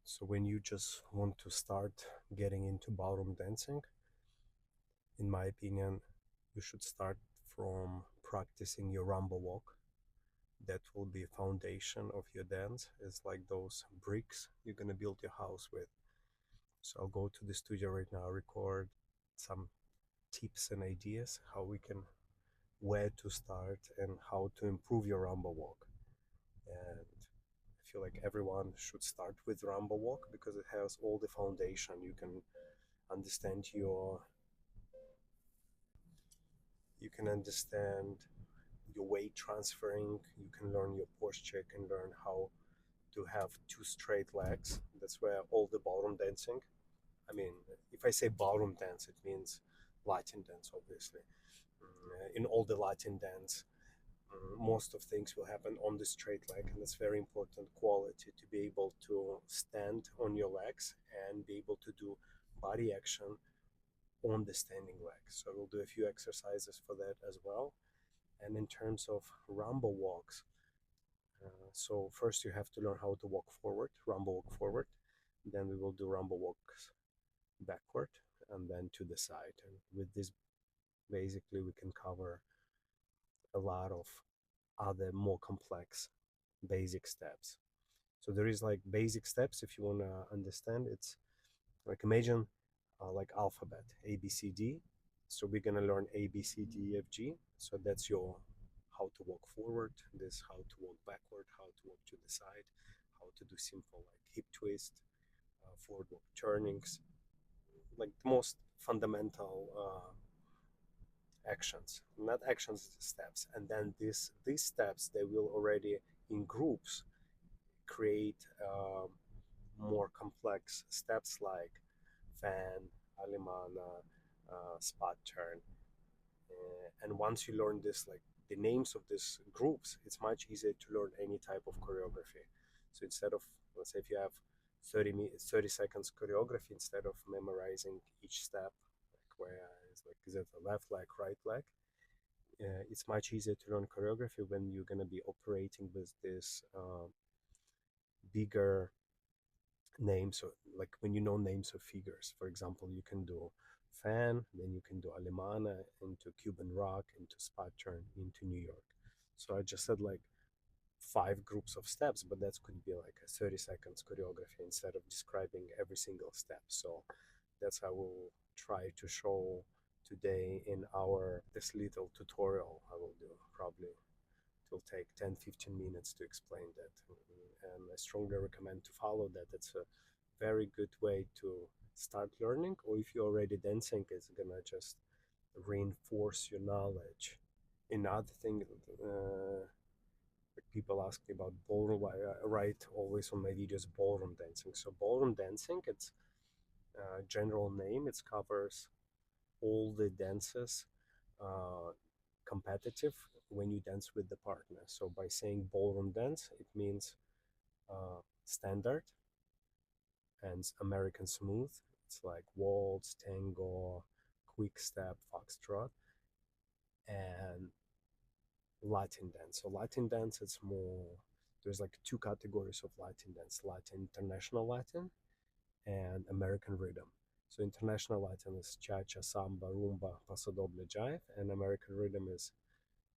So when you just want to start getting into ballroom dancing, in my opinion, you should start from practicing your rumba walk. That will be a foundation of your dance. It's like those bricks you're gonna build your house with. So I'll go to the studio right now, record some tips and ideas how we can, where to start and how to improve your rumba walk. And I feel like everyone should start with rumba walk because it has all the foundation. You can understand you can understand your weight transferring, you can learn your posture, you can learn how to have two straight legs. That's where all the ballroom dancing, I mean, if I say ballroom dance, it means Latin dance, obviously. In all the Latin dance, most of things will happen on the straight leg, and it's very important quality to be able to stand on your legs and be able to do body action on the standing leg. So we'll do a few exercises for that as well. And in terms of rumba walks, so first you have to learn how to walk forward, rumba walk forward. Then we will do rumba walks backward and then to the side. And with this, basically, we can cover a lot of other more complex basic steps. So there is like basic steps if you want to understand. It's like imagine like alphabet A B C D. So we're gonna learn A B C D F G. So that's your how to walk forward. This how to walk backward, how to walk to the side, how to do simple like hip twist, forward walk turnings, like the most fundamental actions, not actions, steps. And then these steps they will already in groups create more complex steps like fan, alemana, spot turn. And once you learn this, like the names of these groups, it's much easier to learn any type of choreography. So instead of, let's say if you have 30 seconds choreography, instead of memorizing each step, like where it's like, is it the left leg, right leg? It's much easier to learn choreography when you're going to be operating with this bigger names, or like when you know names of figures. For example, you can do fan, then you can do alemana into Cuban rock, into spot turn, into New York. So I just said like 5 groups of steps, but that could be like a 30 seconds choreography instead of describing every single step. So that's how we'll try to show today in our this little tutorial I will do. Probably it will take 10-15 minutes to explain that, and I strongly recommend to follow that. It's a very good way to start learning, or if you're already dancing, it's gonna just reinforce your knowledge. Another thing, people ask me about ballroom. I write always on my videos ballroom dancing. So ballroom dancing, it's general name. It covers all the dances, uh, competitive when you dance with the partner. So by saying ballroom dance, it means standard and American smooth. It's like waltz, tango, quick step, foxtrot, and Latin dance. So Latin dance, it's more. There's like 2 categories of Latin dance: Latin, international Latin, and American rhythm. So international Latin is cha-cha, samba, rumba, paso doble, jive, and American rhythm is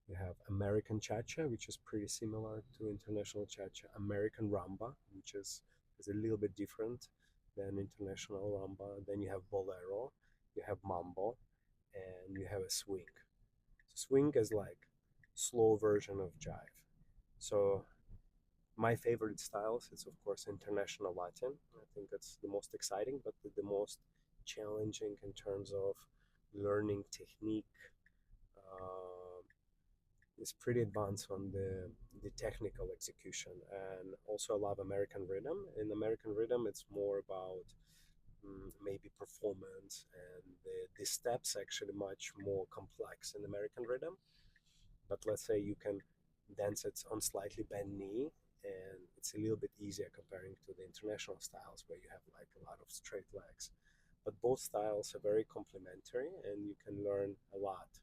you have American cha-cha, which is pretty similar to international cha-cha, American rumba, which is a little bit different than international rumba. Then you have bolero, you have mambo, and you have a swing. So swing is like slow version of jive. So my favorite styles is of course international Latin. I think that's the most exciting, but the most challenging in terms of learning technique. Uh, is pretty advanced on the technical execution, and also I love American rhythm. In American rhythm, it's more about maybe performance, and the steps actually much more complex in American rhythm. But let's say you can dance it on slightly bent knee, and it's a little bit easier comparing to the international styles where you have like a lot of straight legs. But both styles are very complementary, and you can learn a lot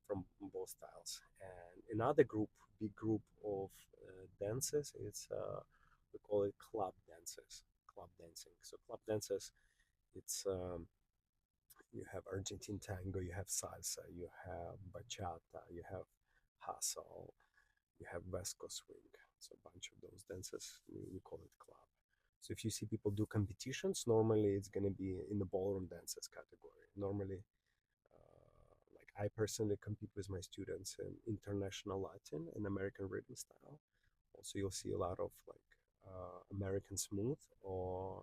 from both styles. And another group, big group of dances, it's we call it club dances. club dancing. So club dances, it's you have Argentine tango, you have salsa, you have bachata, you have hustle, you have Vesco swing. So a bunch of those dances, we call it club. So if you see people do competitions, normally it's going to be in the ballroom dances category. Normally, like I personally compete with my students in international Latin and American rhythm style. Also, you'll see a lot of like American smooth or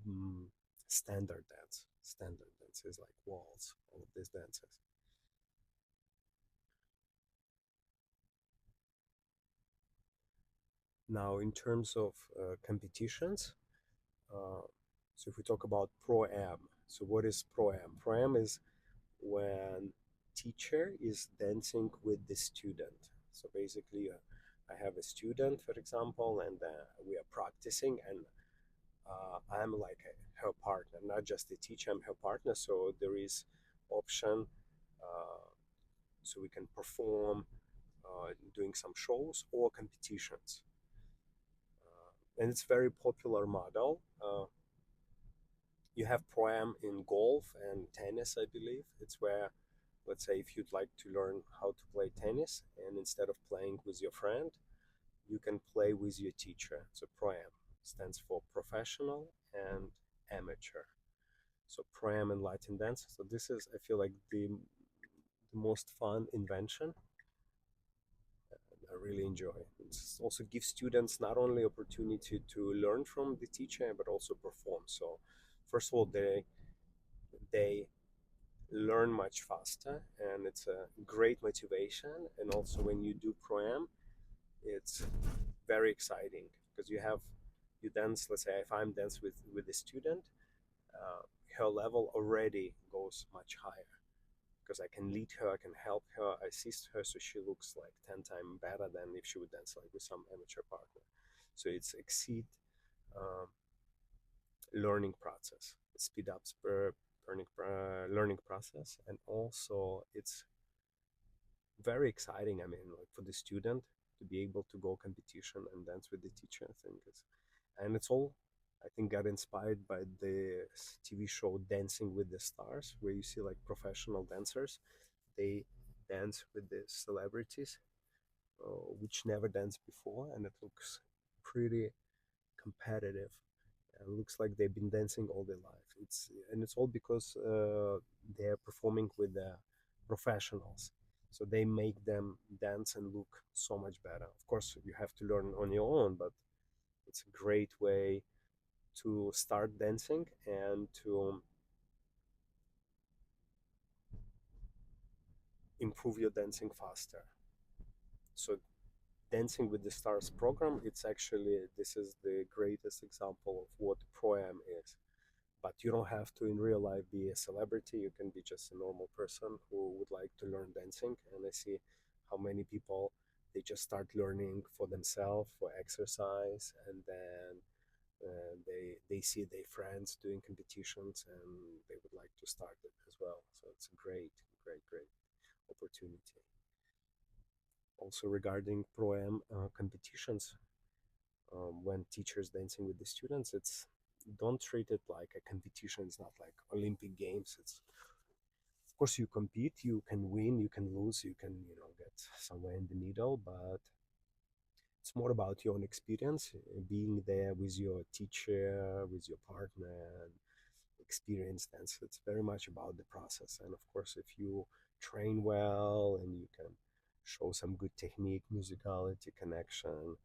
mm, standard dance. Standard dances like waltz, all of these dances. Now, in terms of competitions, uh, so if we talk about pro-am, so what is pro-am? Pro-am is when teacher is dancing with the student. So basically, I have a student, for example, and we are practicing, and I'm like her partner, not just the teacher. I'm her partner, so there is option, uh, so we can perform doing some shows or competitions, and it's very popular model. You have pro-am in golf and tennis, I believe. It's where, let's say, if you'd like to learn how to play tennis, and instead of playing with your friend, you can play with your teacher. So pro-am stands for professional and amateur. So pro-am and Latin dance. So this is, I feel like, the most fun invention. I really enjoy. It also gives students not only opportunity to learn from the teacher but also perform. So first of all, they learn much faster, and it's a great motivation. And also when you do pro-am, it's very exciting because you dance. Let's say if I'm dance with a student, uh, her level already goes much higher because I can lead her, I can help her, I assist her, so she looks like 10 times better than if she would dance like with some amateur partner. So it's exceed um, learning process. It speed up learning process, and also it's very exciting. I mean, like for the student to be able to go competition and dance with the teacher, I think it's all. I think got inspired by the TV show Dancing with the Stars, where you see like professional dancers, they dance with the celebrities, which never danced before, and it looks pretty competitive. It looks like they've been dancing all their life. It's all because they're performing with the professionals, so they make them dance and look so much better. Of course, you have to learn on your own, but it's a great way to start dancing and to improve your dancing faster. So Dancing with the Stars program, it's actually this is the greatest example of what pro-am is. But you don't have to in real life be a celebrity. You can be just a normal person who would like to learn dancing. And I see how many people they just start learning for themselves for exercise, and then they see their friends doing competitions and they would like to start it as well. So it's a great opportunity. Also regarding pro-am competitions, when teachers dancing with the students, it's don't treat it like a competition. It's not like Olympic Games. It's of course you compete, you can win, you can lose, you can get somewhere in the middle, but it's more about your own experience, being there with your teacher, with your partner, and experience dance. It's very much about the process. And of course, if you train well and you can show some good technique, musicality, connection,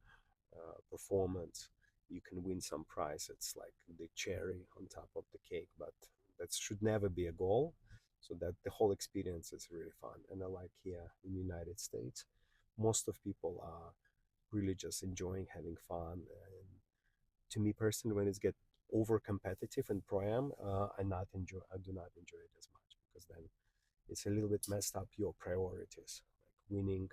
performance, you can win some prize. It's like the cherry on top of the cake, but that should never be a goal. So that the whole experience is really fun. And I like here in the United States, most of people are really just enjoying having fun. And to me personally, when it's get over competitive and pro-am, I do not enjoy it as much because then it's a little bit messed up your priorities, like winning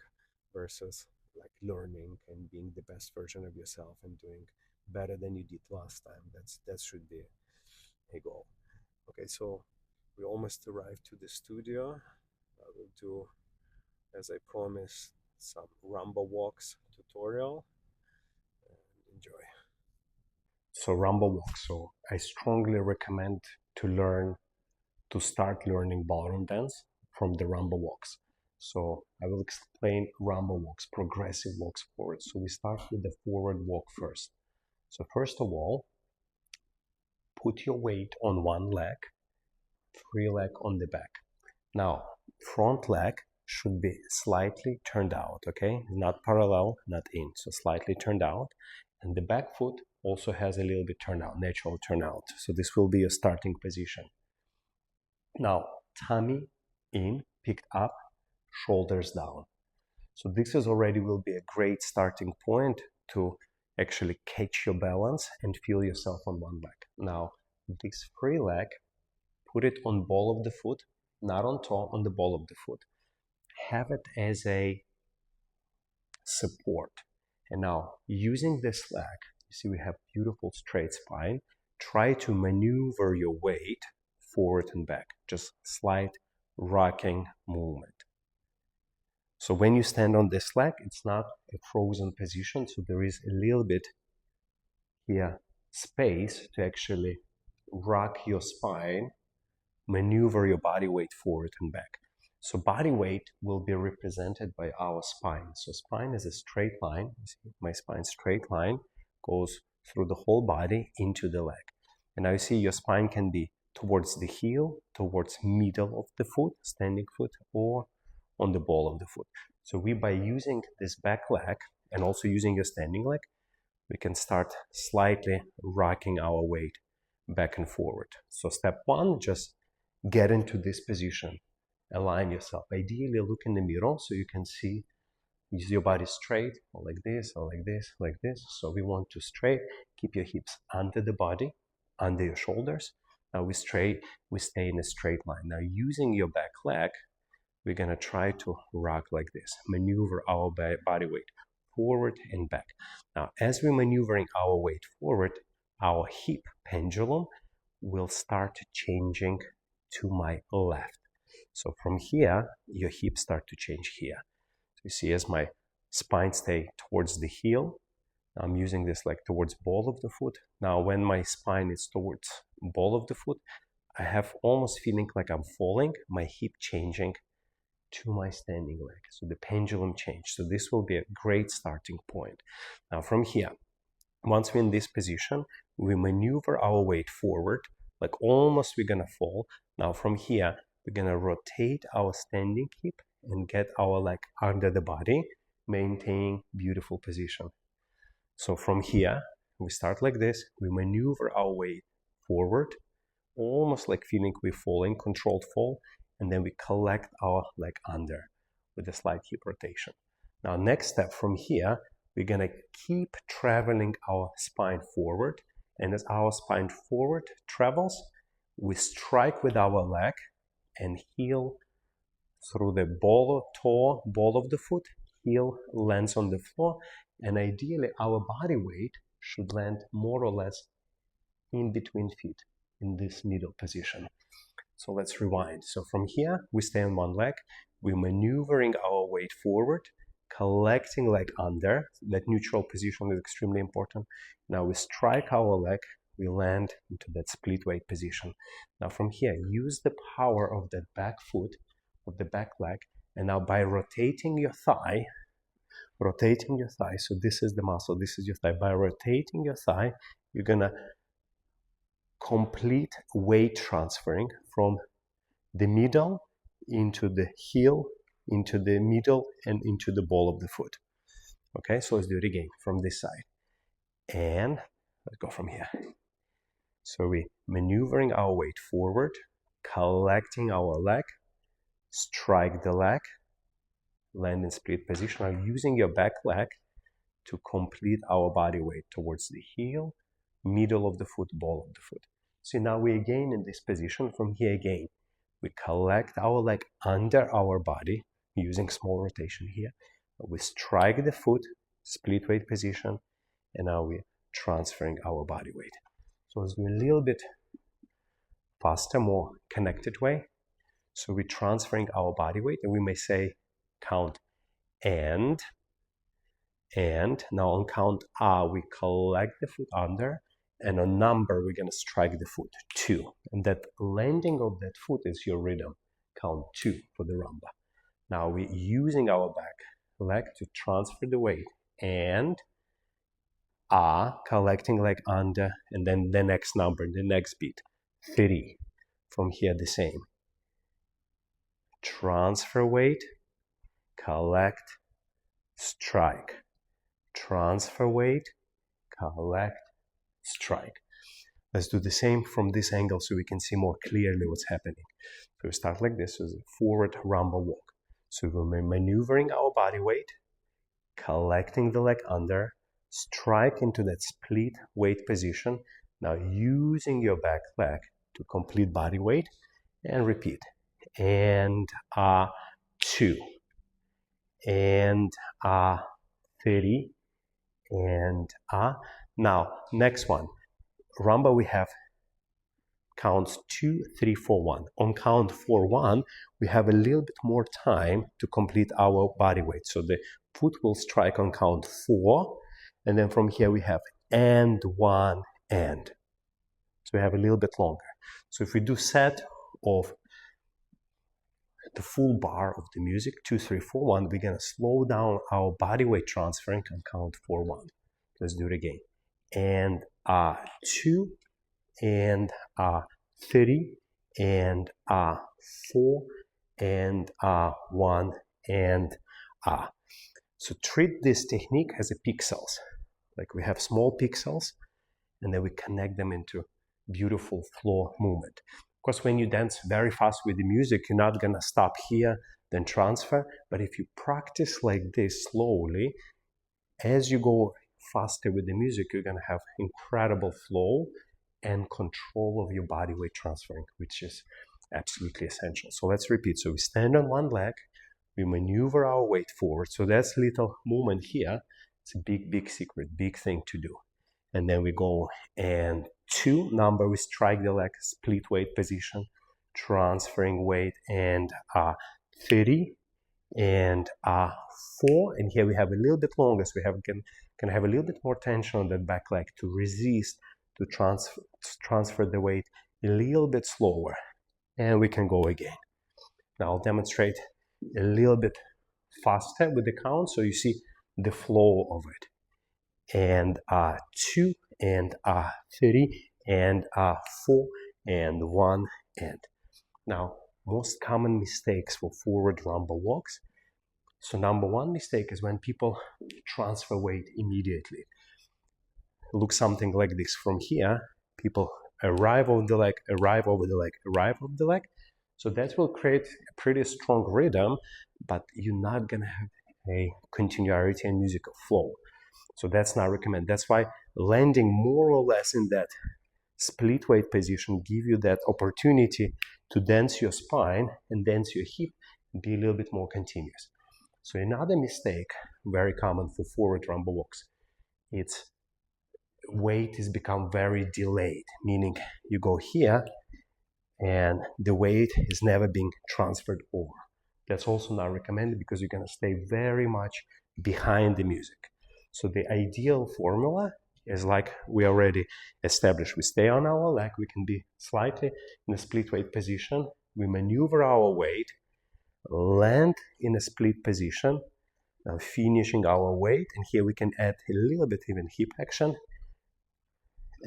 versus like learning and being the best version of yourself and doing better than you did last time. That should be a goal. Okay, so we almost arrived to the studio. I will do, as I promised, some rumba walks tutorial, and enjoy. So Rumba Walk. So I strongly recommend to start learning ballroom dance from the Rumba Walks. So I will explain Rumba Walks, progressive walks forward. So we start with the forward walk first. So first of all, put your weight on one leg, free leg on the back. Now, front leg should be slightly turned out, okay? Not parallel, not in, so slightly turned out. And the back foot also has a little bit turnout, natural turnout. So this will be your starting position. Now, tummy in, picked up, shoulders down. So this is already will be a great starting point to actually catch your balance and feel yourself on one leg. Now, this free leg, put it on ball of the foot, not on toe, on the ball of the foot. Have it as a support. And now, using this leg, you see we have beautiful straight spine. Try to maneuver your weight forward and back, just slight rocking movement. So when you stand on this leg, it's not a frozen position, so there is a little bit here space to actually rock your spine, maneuver your body weight forward and back. So body weight will be represented by our spine. So spine is a straight line. You see my spine straight line goes through the whole body into the leg. And now you see your spine can be towards the heel, towards middle of the foot, standing foot, or on the ball of the foot. So by using this back leg and also using your standing leg, we can start slightly rocking our weight back and forward. So step one, just get into this position. Align yourself. Ideally, look in the mirror so you can see, use your body straight, or like this, or like this, like this. So we want to straight, keep your hips under the body, under your shoulders. Now we stay in a straight line. Now using your back leg, we're gonna try to rock like this, maneuver our body weight forward and back. Now, as we're maneuvering our weight forward, our hip pendulum will start changing to my left. So from here, your hips start to change here. So you see as my spine stay towards the heel, I'm using this like towards ball of the foot. Now when my spine is towards ball of the foot, I have almost feeling like I'm falling, my hip changing to my standing leg. So the pendulum change. So this will be a great starting point. Now from here, once we're in this position, we maneuver our weight forward, like almost we're gonna fall. Now from here, we're gonna rotate our standing hip and get our leg under the body, maintaining beautiful position. So from here, we start like this, we maneuver our weight forward, almost like feeling we're falling, controlled fall, and then we collect our leg under with a slight hip rotation. Now next step from here, we're gonna keep traveling our spine forward, and as our spine forward travels, we strike with our leg and heel through the ball of the foot, heel lands on the floor, and ideally our body weight should land more or less in between feet in this middle position. So let's rewind. So from here, we stay on one leg, we're maneuvering our weight forward, collecting leg under. That neutral position is extremely important. Now we strike our leg, we land into that split weight position. Now from here, use the power of that back foot, of the back leg, and now by rotating your thigh, so this is the muscle, this is your thigh. By rotating your thigh, you're gonna complete weight transferring from the middle into the heel, into the middle, and into the ball of the foot. Okay, so let's do it again from this side. And let's go from here. So we're maneuvering our weight forward, collecting our leg, strike the leg, land in split position. I'm using your back leg to complete our body weight towards the heel, middle of the foot, ball of the foot. So now we again in this position. From here again, we collect our leg under our body using small rotation here. We strike the foot, split weight position, and now we're transferring our body weight. So let's do a little bit faster, more connected way. So we're transferring our body weight, and we may say count and now on count we collect the foot under and on number, we're gonna strike the foot, 2. And that landing of that foot is your rhythm, count 2 for the rumba. Now we're using our back leg to transfer the weight, and collecting leg under, and then the next number, the next beat, 3. From here, the same. Transfer weight, collect, strike. Transfer weight, collect, strike. Let's do the same from this angle so we can see more clearly what's happening. So we start like this, with a forward rumba walk. So we're maneuvering our body weight, collecting the leg under, strike into that split weight position. Now using your back leg to complete body weight, and repeat. And 2. And 30. And now next one. Rumba, we have counts 2, 3, 4, 1. On count 4, 1, we have a little bit more time to complete our body weight. So the foot will strike on count 4, and then from here we have and 1 and. So we have a little bit longer. So if we do set of the full bar of the music, 2, 3, 4, 1, we're gonna slow down our body weight transferring on count 4, 1. Let's do it again. And 2, and 30, and 4, and 1, and So treat this technique as a pixels. Like we have small pixels, and then we connect them into beautiful flow movement. Of course, when you dance very fast with the music, you're not gonna stop here, then transfer. But if you practice like this slowly, as you go faster with the music, you're gonna have incredible flow and control of your body weight transferring, which is absolutely essential. So let's repeat. So we stand on one leg, we maneuver our weight forward. So that's little movement here. It's a big, big secret, big thing to do. And then we go and 2 number, we strike the leg, split weight position, transferring weight, and 30, and 4, and here we have a little bit longer, so we can have a little bit more tension on that back leg to resist, to transfer the weight a little bit slower, and we can go again. Now I'll demonstrate a little bit faster with the count, so you see the flow of it. And 2, and 30, and 4, and 1, and. Now, most common mistakes for forward rumba walks. So number 1 mistake is when people transfer weight immediately. Look something like this. From here, people arrive over the leg, arrive over the leg, arrive over the leg. So that will create a pretty strong rhythm, but you're not gonna have a continuity and musical flow. So that's not recommended. That's why landing more or less in that split weight position give you that opportunity to dance your spine and dance your hip and be a little bit more continuous. So another mistake, very common for forward rumba walks, it's weight has become very delayed, meaning you go here and the weight is never being transferred over. That's also not recommended because you're gonna stay very much behind the music. So the ideal formula is like we already established. We stay on our leg, we can be slightly in a split weight position, we maneuver our weight, land in a split position, finishing our weight, and here we can add a little bit even hip action,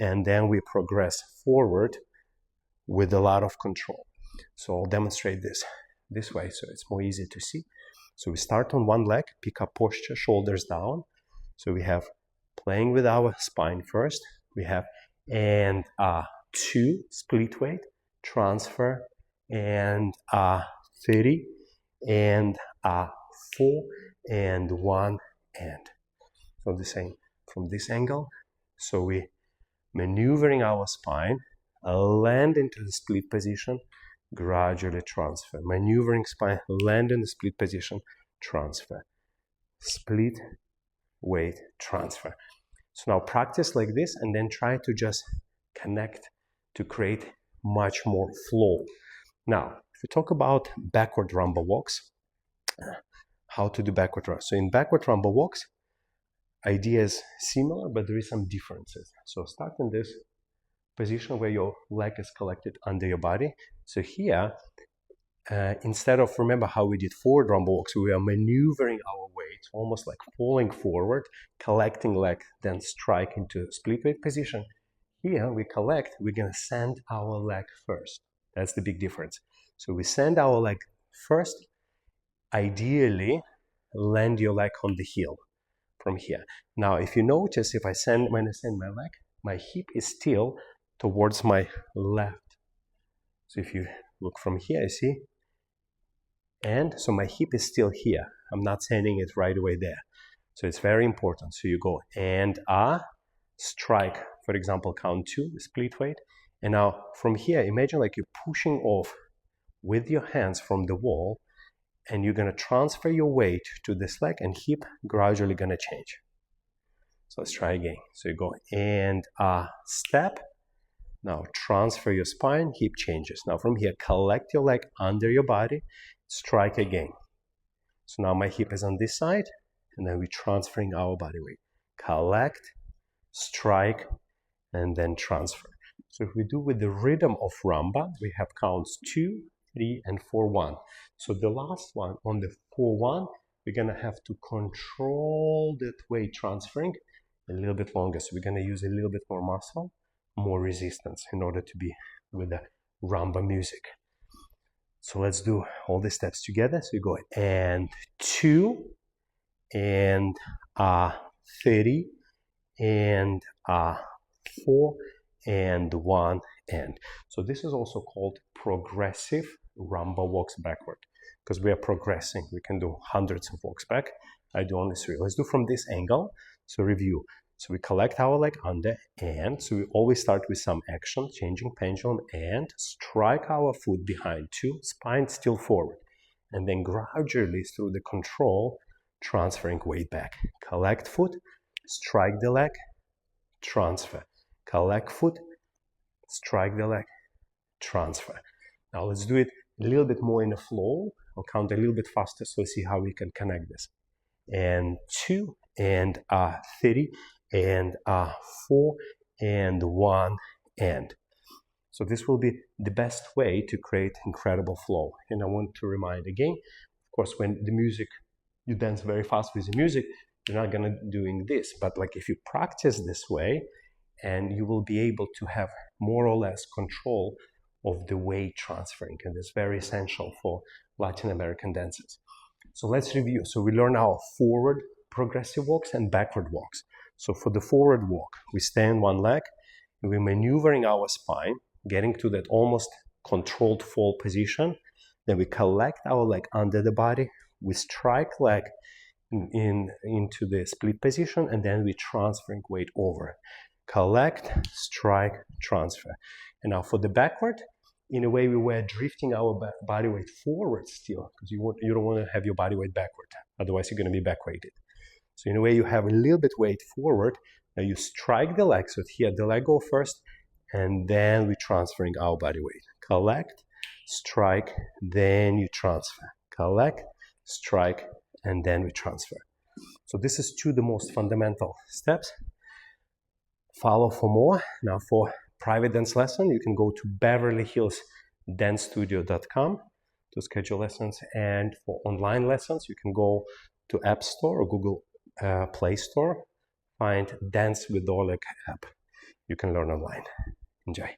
and then we progress forward with a lot of control. So I'll demonstrate this way so it's more easy to see. So we start on one leg, pick up posture, shoulders down. So we have playing with our spine first. We have and 2 split weight, transfer, and 30, and 4, and 1, and. So the same from this angle. So we maneuvering our spine, land into the split position, gradually transfer. Maneuvering spine, land in the split position, transfer. Split, weight, transfer. So now practice like this and then try to just connect to create much more flow. Now, if we talk about backward rumba walks, how to do backward rumba. So in backward rumba walks, idea is similar, but there is some differences. So start in this position where your leg is collected under your body. So here, instead of, remember how we did forward rumba walks, we are maneuvering our weight, almost like falling forward, collecting leg, then strike into split weight position. Here we collect, we're gonna send our leg first. That's the big difference. So we send our leg first, ideally land your leg on the heel from here. Now, if you notice, when I send my leg, my hip is still towards my left. So if you look from here, you see? And so my hip is still here. I'm not sending it right away there. So it's very important. So you go and strike, for example, count 2, split weight. And now from here, imagine like you're pushing off with your hands from the wall, and you're gonna transfer your weight to this leg, and hip gradually gonna change. So let's try again. So you go and step. Now transfer your spine, hip changes. Now from here, collect your leg under your body, strike again. So now my hip is on this side, and then we're transferring our body weight. Collect, strike, and then transfer. So if we do with the rhythm of rumba, we have counts 2, 3, and 4-1. So the last one, on the 4-1, we're gonna have to control that weight transferring a little bit longer. So we're gonna use a little bit more muscle, more resistance in order to be with the rumba music. So let's do all the steps together. So you go and 2, and 30, and 4, and 1, and. So this is also called progressive rumba walks backward, because we are progressing. We can do hundreds of walks back. I do only 3. Let's do from this angle. So review. So we collect our leg under, and so we always start with some action, changing pendulum, and strike our foot behind 2, spine still forward, and then gradually through the control, transferring weight back. Collect foot, strike the leg, transfer. Collect foot, strike the leg, transfer. Now let's do it a little bit more in a flow. I'll count a little bit faster so see how we can connect this. And 2, and 30, and 4, and 1, and. So this will be the best way to create incredible flow. And I want to remind again, of course, when the music, you dance very fast with the music, you're not gonna doing this. But like if you practice this way, and you will be able to have more or less control of the weight transferring, and it's very essential for Latin American dances. So let's review. So we learn our forward progressive walks and backward walks. So for the forward walk, we stand one leg, and we're maneuvering our spine, getting to that almost controlled fall position. Then we collect our leg under the body, we strike leg into the split position, and then we're transferring weight over. Collect, strike, transfer. And now for the backward, in a way we were drifting our body weight forward still, because you don't want to have your body weight backward, otherwise you're going to be back weighted. So in a way you have a little bit weight forward, now you strike the leg, so here the leg go first, and then we're transferring our body weight. Collect, strike, then you transfer. Collect, strike, and then we transfer. So this is 2 the most fundamental steps. Follow for more. Now for private dance lesson, you can go to beverlyhillsdancestudio.com to schedule lessons. And for online lessons, you can go to App Store or Google Play Store, find Dance with Oleg app. You can learn online. Enjoy.